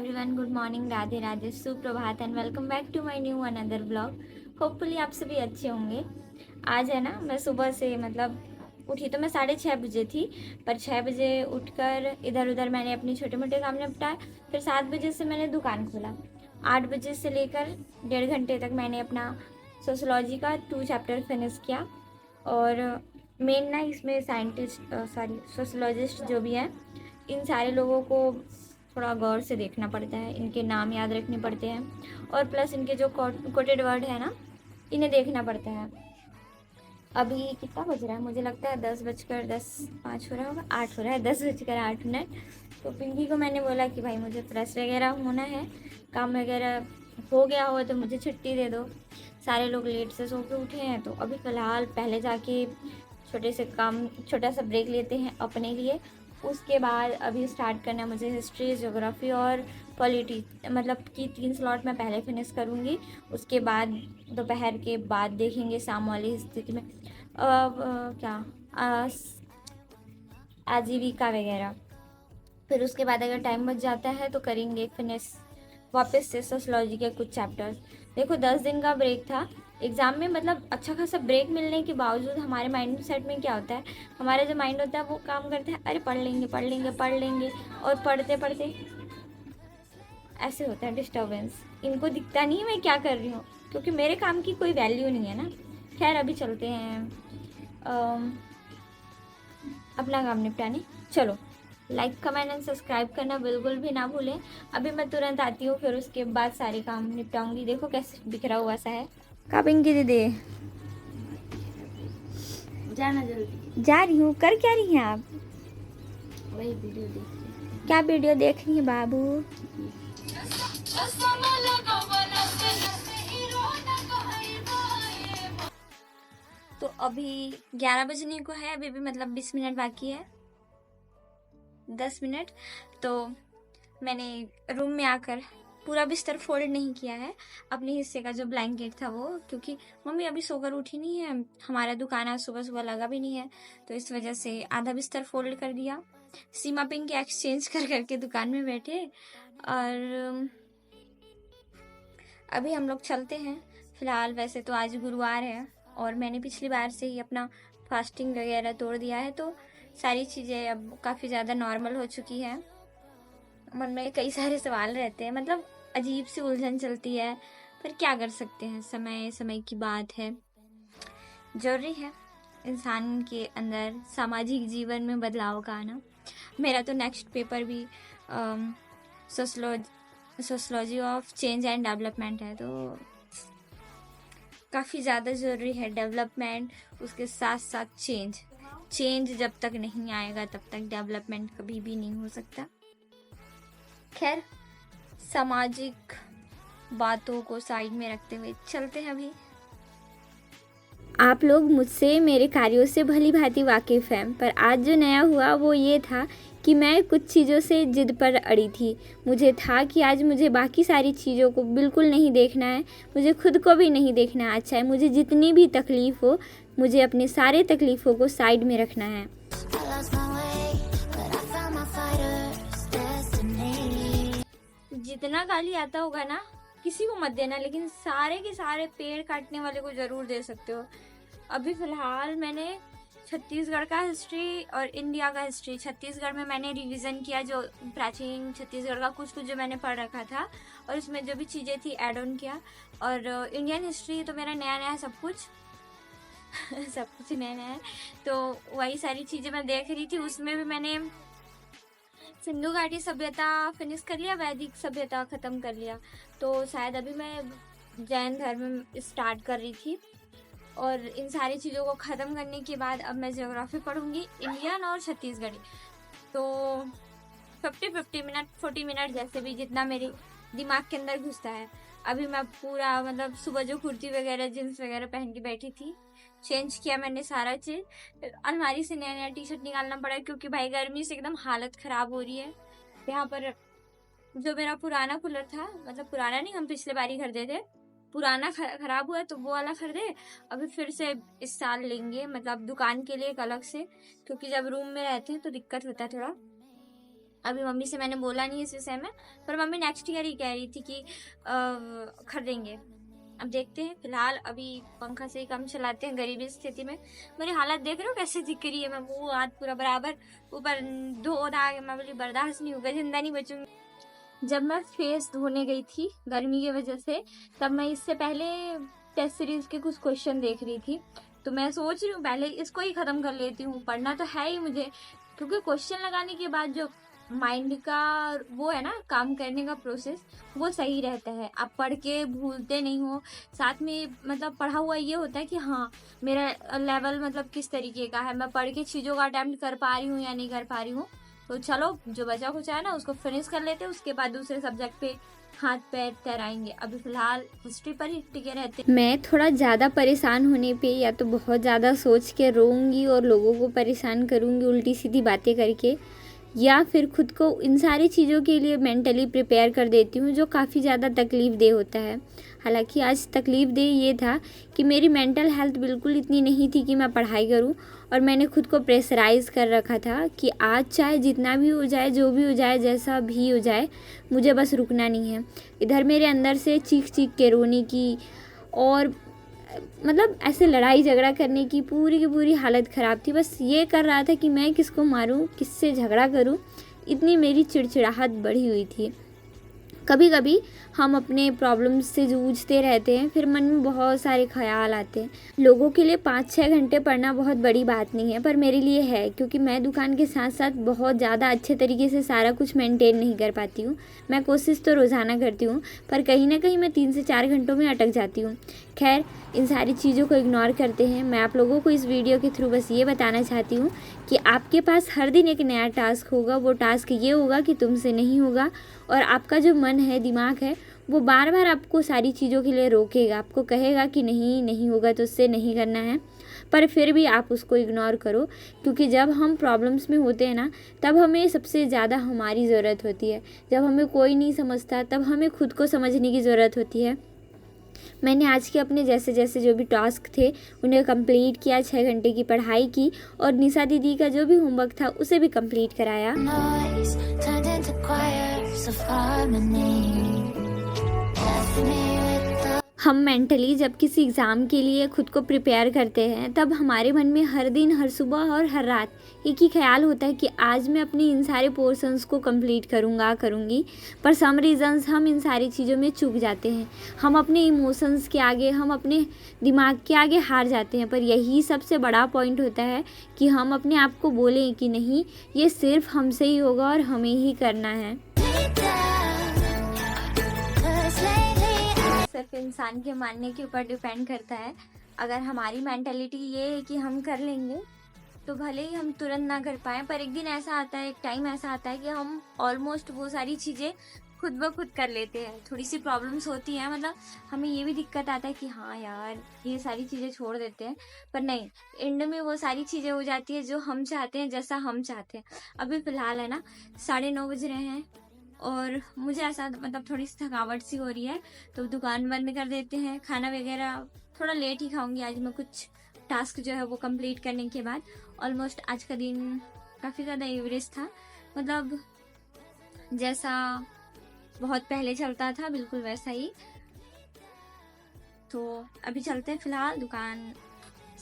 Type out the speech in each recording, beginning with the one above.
Everyone, good morning, Radhe Radhe, सुप्रभात and welcome back to my new another blog. Hopefully आप सभी अच्छे होंगे। आज है ना, मैं सुबह से उठी तो मैं 6:30 बजे थी, पर 6 बजे उठकर इधर उधर मैंने अपनी छोटे मोटे काम निपटाए। फिर 7 बजे से मैंने दुकान खोला। 8 बजे से लेकर 1.5 घंटे तक मैंने अपना सोशोलॉजी का 2 चैप्टर फिनिश किया। और मेन ना इसमें सोशोलॉजिस्ट जो भी हैं, इन सारे लोगों को थोड़ा गौर से देखना पड़ता है, इनके नाम याद रखने पड़ते हैं और प्लस इनके जो कोटेड वर्ड है ना, इन्हें देखना पड़ता है। अभी कितना बज रहा है, मुझे लगता है 10:10:05 हो रहा होगा, 8 हो रहा है, 10:08। तो पिंकी को मैंने बोला कि भाई मुझे फ्रेश वगैरह होना है, काम वगैरह हो गया हो तो मुझे छुट्टी दे दो। सारे लोग लेट से सो के उठे हैं, तो अभी फ़िलहाल पहले जाके छोटा सा ब्रेक लेते हैं अपने लिए। उसके बाद अभी स्टार्ट करना है मुझे हिस्ट्री, ज्योग्राफी और पॉलिटी, मतलब कि 3 स्लॉट मैं पहले फिनिश करूँगी। उसके बाद दोपहर के बाद देखेंगे शाम वाली स्थिति में क्या आजीविका वगैरह। फिर उसके बाद अगर टाइम बच जाता है तो करेंगे फिनिश वापस से सोशलॉजी के कुछ चैप्टर्स। देखो 10 दिन का ब्रेक था एग्ज़ाम में, मतलब अच्छा खासा ब्रेक मिलने के बावजूद हमारे माइंड सेट में क्या होता है, हमारा जो माइंड होता है वो काम करता है, अरे पढ़ लेंगे पढ़ लेंगे पढ़ लेंगे, और पढ़ते पढ़ते ऐसे होता है डिस्टर्बेंस। इनको दिखता नहीं है मैं क्या कर रही हूँ, क्योंकि मेरे काम की कोई वैल्यू नहीं है ना। खैर अभी चलते हैं अपना काम निपटाने। चलो, लाइक कमेंट एंड सब्सक्राइब करना बिल्कुल भी ना भूलें। अभी मैं तुरंत आती हूँ, फिर उसके बाद सारे काम निपटाऊंगी। देखो कैसे बिखरा हुआ सा है। का पिंकी दीदी, जाना जल्दी। जा रही हूँ। कर क्या रही हैं आप? वही वीडियो देख रही क्या वीडियो देख रही हैं बाबू? तो अभी 11 बजने को है, अभी भी मतलब 20 मिनट बाकी है, 10 मिनट। तो मैंने रूम में आकर पूरा बिस्तर फोल्ड नहीं किया है, अपने हिस्से का जो ब्लैंकेट था वो, क्योंकि मम्मी अभी सोकर उठी नहीं है, हमारा दुकान आज सुबह सुबह लगा भी नहीं है, तो इस वजह से आधा बिस्तर फोल्ड कर दिया। सीमा पिंक के एक्सचेंज कर करके दुकान में बैठे। और अभी हम लोग चलते हैं। फिलहाल वैसे तो आज गुरुवार है और मैंने पिछली बार से ही अपना फास्टिंग वगैरह तोड़ दिया है, तो सारी चीज़ें अब काफ़ी ज़्यादा नॉर्मल हो चुकी है। मन में कई सारे सवाल रहते हैं, मतलब अजीब सी उलझन चलती है, पर क्या कर सकते हैं, समय समय की बात है। जरूरी है इंसान के अंदर सामाजिक जीवन में बदलाव का आना। मेरा तो नेक्स्ट पेपर भी sociology of change and development है, तो काफ़ी ज़्यादा ज़रूरी है डेवलपमेंट, उसके साथ साथ चेंज जब तक नहीं आएगा तब तक डेवलपमेंट कभी भी नहीं हो सकता। खैर, सामाजिक बातों को साइड में रखते हुए चलते हैं। अभी आप लोग मुझसे मेरे कार्यों से भली भांति वाकिफ़ हैं, पर आज जो नया हुआ वो ये था कि मैं कुछ चीज़ों से जिद पर अड़ी थी। मुझे था कि आज मुझे बाकी सारी चीज़ों को बिल्कुल नहीं देखना है, मुझे खुद को भी नहीं देखना है। चाहे मुझे जितनी भी तकलीफ़ हो, मुझे अपने सारे तकलीफ़ों को साइड में रखना है। जितना गाली आता होगा ना, किसी को मत देना, लेकिन सारे के सारे पेड़ काटने वाले को ज़रूर दे सकते हो। अभी फ़िलहाल मैंने छत्तीसगढ़ का हिस्ट्री और इंडिया का हिस्ट्री, छत्तीसगढ़ में मैंने रिवीजन किया, जो प्राचीन छत्तीसगढ़ का कुछ जो मैंने पढ़ रखा था और उसमें जो भी चीज़ें थी ऐड ऑन किया। और इंडियन हिस्ट्री तो मेरा नया नया सब कुछ सब कुछ नया नया है, तो वही सारी चीज़ें मैं देख रही थी। उसमें भी मैंने सिंधु घाटी सभ्यता फिनिश कर लिया, वैदिक सभ्यता ख़त्म कर लिया, तो शायद अभी मैं जैन धर्म स्टार्ट कर रही थी। और इन सारी चीज़ों को ख़त्म करने के बाद अब मैं ज्योग्राफी पढ़ूंगी, इंडियन और छत्तीसगढ़ी। तो 50-50 मिनट, 40 मिनट, जैसे भी जितना मेरे दिमाग के अंदर घुसता है। अभी मैं पूरा मतलब सुबह जो कुर्ती वगैरह जीन्स वगैरह पहन के बैठी थी, चेंज किया मैंने सारा चीज़। अलमारी से नया नया टी शर्ट निकालना पड़ा, क्योंकि भाई गर्मी से एकदम हालत ख़राब हो रही है। यहाँ पर जो मेरा पुराना कूलर था, मतलब पुराना नहीं, हम पिछले बार ही खरीदे थे, पुराना ख़राब हुआ तो वो वाला खरीदे। अभी फिर से इस साल लेंगे, मतलब दुकान के लिए एक अलग से, क्योंकि जब रूम में रहते हैं तो दिक्कत होता है थोड़ा। अभी मम्मी से मैंने बोला नहीं इस विषय में, पर मम्मी नेक्स्ट ईयर ही कह रही थी कि खरीदेंगे। अब देखते हैं, फिलहाल अभी पंखा से ही काम चलाते हैं गरीबी स्थिति में। मेरी हालत देख रहे हो कैसे दिख रही है, मैं मुँह हाथ पूरा बराबर ऊपर धो धा के, मैं बोली बर्दाश्त नहीं होगा, जिंदा नहीं बचूंगी। जब मैं फेस धोने गई थी गर्मी की वजह से, तब मैं इससे पहले टेस्ट सीरीज के कुछ क्वेश्चन देख रही थी, तो मैं सोच रही हूँ पहले इसको ही ख़त्म कर लेती हूँ। पढ़ना तो है ही मुझे, क्योंकि क्वेश्चन लगाने के बाद जो माइंड का वो है ना, काम करने का प्रोसेस, वो सही रहता है। आप पढ़ के भूलते नहीं हो, साथ में मतलब पढ़ा हुआ ये होता है कि हाँ मेरा लेवल मतलब किस तरीके का है, मैं पढ़ के चीज़ों का अटेम्प्ट कर पा रही हूँ या नहीं कर पा रही हूँ। तो चलो जो बचा कुछ है ना उसको फिनिश कर लेते हैं, उसके बाद दूसरे सब्जेक्ट पे हाथ पैर तैराएंगे। अभी फिलहाल हिस्ट्री पर ही टिके रहते हैं। मैं थोड़ा ज़्यादा परेशान होने पे या तो बहुत ज़्यादा सोच के रोऊंगी और लोगों को परेशान करूंगी उल्टी सीधी बातें करके, या फिर खुद को इन सारी चीज़ों के लिए मेंटली प्रिपेयर कर देती हूँ, जो काफ़ी ज़्यादा तकलीफ़ दे होता है। हालांकि आज तकलीफ़ दे ये था कि मेरी मेंटल हेल्थ बिल्कुल इतनी नहीं थी कि मैं पढ़ाई करूँ, और मैंने खुद को प्रेशराइज़ कर रखा था कि आज चाहे जितना भी हो जाए, जो भी हो जाए, जैसा भी हो जाए, मुझे बस रुकना नहीं है। इधर मेरे अंदर से चीख चीख के रोने की और मतलब ऐसे लड़ाई झगड़ा करने की पूरी हालत ख़राब थी। बस ये कर रहा था कि मैं किसको मारूं, किससे झगड़ा करूं, इतनी मेरी चिड़चिड़ाहट बढ़ी हुई थी। कभी कभी हम अपने प्रॉब्लम्स से जूझते रहते हैं, फिर मन में बहुत सारे ख्याल आते हैं। लोगों के लिए 5-6 घंटे पढ़ना बहुत बड़ी बात नहीं है, पर मेरे लिए है, क्योंकि मैं दुकान के साथ साथ बहुत ज़्यादा अच्छे तरीके से सारा कुछ मेंटेन नहीं कर पाती हूँ। मैं कोशिश तो रोज़ाना करती हूँ, पर कहीं ना कहीं मैं 3 से 4 घंटों में अटक जाती हूँ। खैर, इन सारी चीज़ों को इग्नोर करते हैं। मैं आप लोगों को इस वीडियो के थ्रू बस ये बताना चाहती हूँ कि आपके पास हर दिन एक नया टास्क होगा। वो टास्क ये होगा कि तुमसे नहीं होगा, और आपका जो मन है, दिमाग है, वो बार बार आपको सारी चीज़ों के लिए रोकेगा, आपको कहेगा कि नहीं होगा तो उससे नहीं करना है, पर फिर भी आप उसको इग्नोर करो। क्योंकि जब हम प्रॉब्लम्स में होते हैं ना, तब हमें सबसे ज़्यादा हमारी ज़रूरत होती है। जब हमें कोई नहीं समझता, तब हमें खुद को समझने की ज़रूरत होती है। मैंने आज के अपने जैसे जो भी टास्क थे उन्हें कंप्लीट किया, 6 घंटे की पढ़ाई की, और निशा दीदी का जो भी होमवर्क था उसे भी कंप्लीट कराया। हम मेंटली जब किसी एग्ज़ाम के लिए खुद को प्रिपेयर करते हैं, तब हमारे मन में हर दिन, हर सुबह और हर रात एक ही ख्याल होता है कि आज मैं अपने इन सारे पोर्शंस को कंप्लीट करूँगी। पर सम रीज़न्स हम इन सारी चीज़ों में चूक जाते हैं। हम अपने इमोशंस के आगे, हम अपने दिमाग के आगे हार जाते हैं। पर यही सबसे बड़ा पॉइंट होता है कि हम अपने आप को बोलें कि नहीं, ये सिर्फ हमसे ही होगा और हमें ही करना है। सिर्फ इंसान के मानने के ऊपर डिपेंड करता है। अगर हमारी मेंटालिटी ये है कि हम कर लेंगे, तो भले ही हम तुरंत ना कर पाएँ, पर एक दिन ऐसा आता है, एक टाइम ऐसा आता है कि हम ऑलमोस्ट वो सारी चीज़ें खुद ब खुद कर लेते हैं। थोड़ी सी प्रॉब्लम्स होती हैं, मतलब हमें ये भी दिक्कत आता है कि हाँ यार ये सारी चीज़ें छोड़ देते हैं, पर नहीं, एंड में वो सारी चीज़ें हो जाती है जो हम चाहते हैं, जैसा हम चाहते हैं। अभी फ़िलहाल है ना 9:30 बज रहे हैं, और मुझे ऐसा मतलब थोड़ी सी थकावट सी हो रही है, तो दुकान बंद कर देते हैं। खाना वगैरह थोड़ा लेट ही खाऊंगी आज मैं, कुछ टास्क जो है वो कंप्लीट करने के बाद। ऑलमोस्ट आज का दिन काफ़ी ज़्यादा एवरेज था, मतलब जैसा बहुत पहले चलता था बिल्कुल वैसा ही। तो अभी चलते हैं, फ़िलहाल दुकान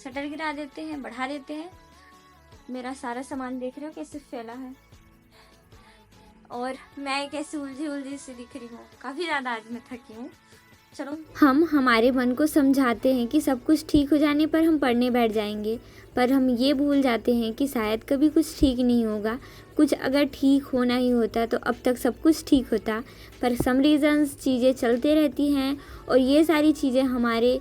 शटर गिरा देते हैं, बढ़ा देते हैं। मेरा सारा सामान देख रहे हो कैसे फैला है, और मैं कैसे उलझी सी दिख रही हूँ। काफ़ी ज़्यादा आज मैं थकी हूँ। चलो, हम हमारे मन को समझाते हैं कि सब कुछ ठीक हो जाने पर हम पढ़ने बैठ जाएंगे, पर हम ये भूल जाते हैं कि शायद कभी कुछ ठीक नहीं होगा। कुछ अगर ठीक होना ही होता तो अब तक सब कुछ ठीक होता, पर सम रीज़न्स चीज़ें चलते रहती हैं, और ये सारी चीज़ें हमारे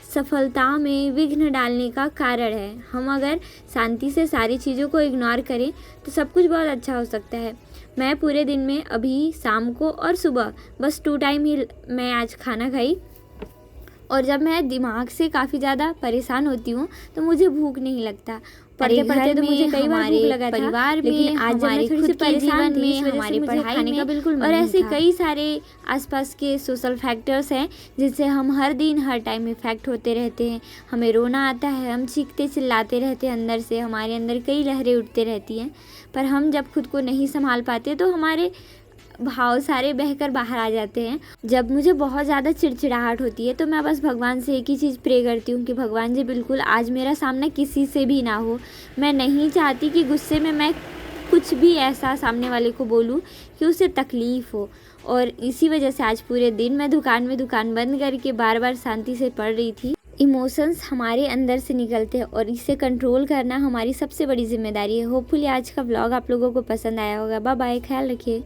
सफलता में विघ्न डालने का कारण है। हम अगर शांति से सारी चीज़ों को इग्नोर करें तो सब कुछ बहुत अच्छा हो सकता है। मैं पूरे दिन में अभी शाम को और सुबह बस 2 टाइम ही मैं आज खाना खाई, और जब मैं दिमाग से काफ़ी ज़्यादा परेशान होती हूँ तो मुझे भूख नहीं लगता। पढ़ते पढ़ते तो मुझे कई बार भूख लगा था, परिवार में, लेकिन आज जब मैं थोड़ी सी परेशान थी, इस वजह से हमारी मुझे पढ़ाई खाने का में बिल्कुल मन और नहीं ऐसे था। कई सारे आसपास के सोशल फैक्टर्स हैं जिससे हम हर दिन हर टाइम इफेक्ट होते रहते हैं। हमें रोना आता है, हम चीखते चिल्लाते रहते हैं, अंदर से हमारे अंदर कई लहरें उठते रहती हैं, पर हम जब खुद को नहीं संभाल पाते तो हमारे भाव सारे बहकर बाहर आ जाते हैं। जब मुझे बहुत ज़्यादा चिड़चिड़ाहट होती है तो मैं बस भगवान से एक ही चीज़ प्रे करती हूँ कि भगवान जी बिल्कुल आज मेरा सामना किसी से भी ना हो। मैं नहीं चाहती कि गुस्से में मैं कुछ भी ऐसा सामने वाले को बोलूँ कि उसे तकलीफ़ हो, और इसी वजह से आज पूरे दिन मैं दुकान बंद करके बार बार शांति से पढ़ रही थी। इमोशंस हमारे अंदर से निकलते हैं और इसे कंट्रोल करना हमारी सबसे बड़ी जिम्मेदारी है। होपफुली आज का व्लॉग आप लोगों को पसंद आया होगा। बाय बाय, ख्याल रखिए।